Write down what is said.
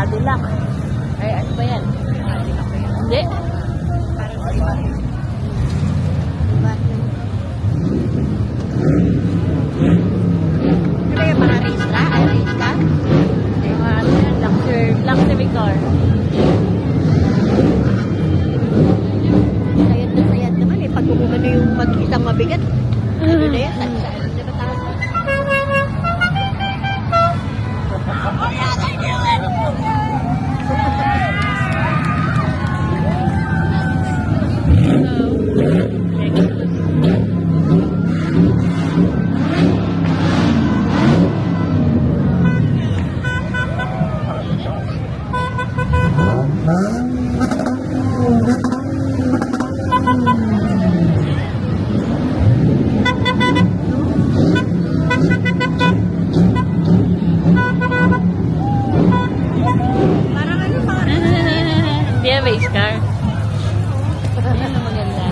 Cadillac. Ay, ano ba yan? Hindi. Parang sa iba. Diba? Ano yung mga race ka? Ay, race ka? Mga ano yan, luxury car. Sayad naman eh. Pag gumugano yung mag-isang mabigat. Ano na yan? Saan? Diba tawag? Parang ano mga Hindi yan race car. Yan ang maganda.